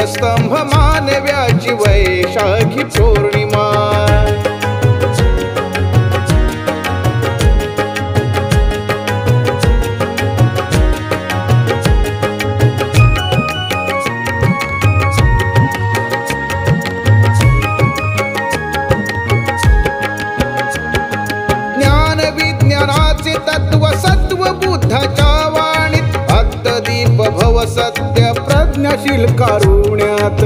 दीपस्तंभ मानव्याची वैशाखी पौर्णिमा। ज्ञान विज्ञानाचे तत्व सत्व बुद्धाच्या वाणीत, अत्तदीप भव सत्य प्रज्ञाशील कारुण्यात।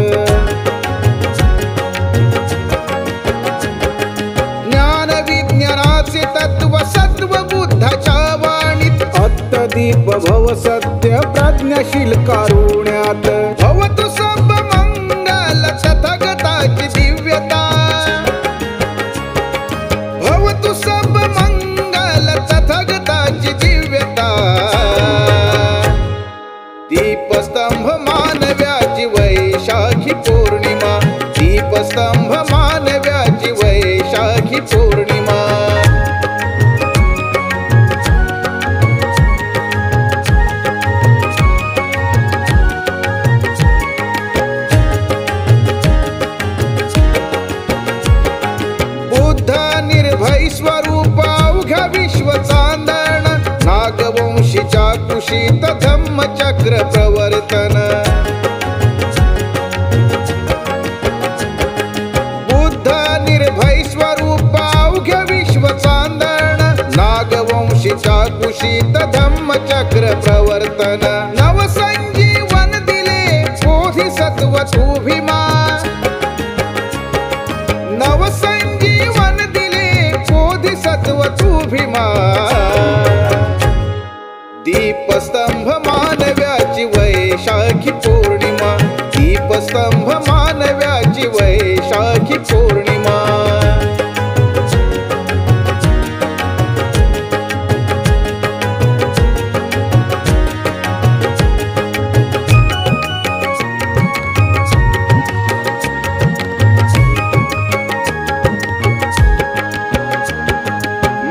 ज्ञान विज्ञानाचे तत्व सत्व बुद्धाच्या वाणीत, अत्तदीप भव सत्य प्रज्ञाशील कारुण्यात। भवतु सब मंगल तथागताची दिव्यता, भवतु सब मंगल तथागताची दिव्यता। दीपस्तंभ मानव्याची वैशाखी पौर्णिमा, दीपस्तंभ मानव्याची वैशाखी पौर्णिमा। बुद्ध निर्भय स्वरूप अवघ्या विश्व चांदण, नागवंशीच्या कुशीत धम्मचक्र प्रवर्तन। बुद्ध निर्भय स्वरूप अवघ्या विश्व चांदण, नागवंशीच्या कुशीत धम्मचक्र प्रवर्तन। नवसंजीवन दिले बोधिसत्व तू भीमा, नवसंजीवन दिले बोधिसत्व तू भीमा। दीपस्तंभ मानव्याची वैशाखी पौर्णिमा, दीपस्तंभ मानव्याची वैशाखी पौर्णिमा।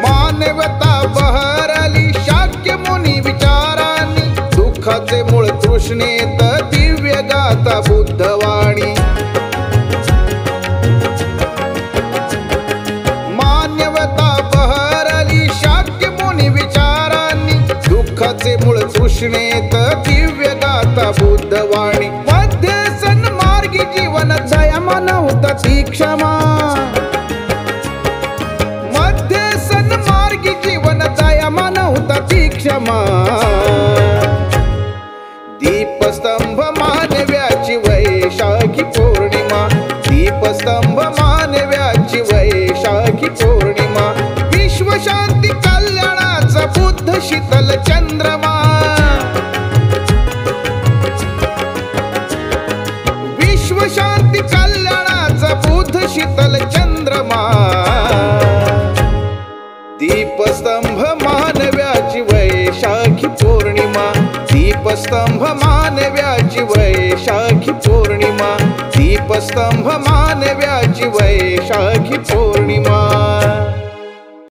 मानवता बहरली शाक्य मुनी विचारांनी, दुःखाचे मूळ तृष्णेत दिव्य गाता बुद्धवाणी। मानवता बहरली शाक्य मुनी विचारांनी, दुःखाचे मूळ तृष्णेत दिव्य गाता बुद्धवाणी। मध्य सन्मार्गी जीवन दया मानवता ती क्षमा, मध्य सन्मार्गी जीवन दया मानवता ती क्षमा। दीपस्तंभ मानव्याची वैशाखी पौर्णिमा, दीपस्तंभ मानव्याची वैशाखी पौर्णिमा। विश्वशांती कल्याणाचा बुद्ध शीतल चंद्रमा, विश्वशांती कल्याणाचा बुद्ध शीतल चंद्रमा। दीपस्तंभ मानव्याची वैशाखी पौर्णिमा, दीपस्तंभ मानव्याची वैशाखी पौर्णिमा, दीपस्तंभ मानव्याची वैशाखी पौर्णिमा।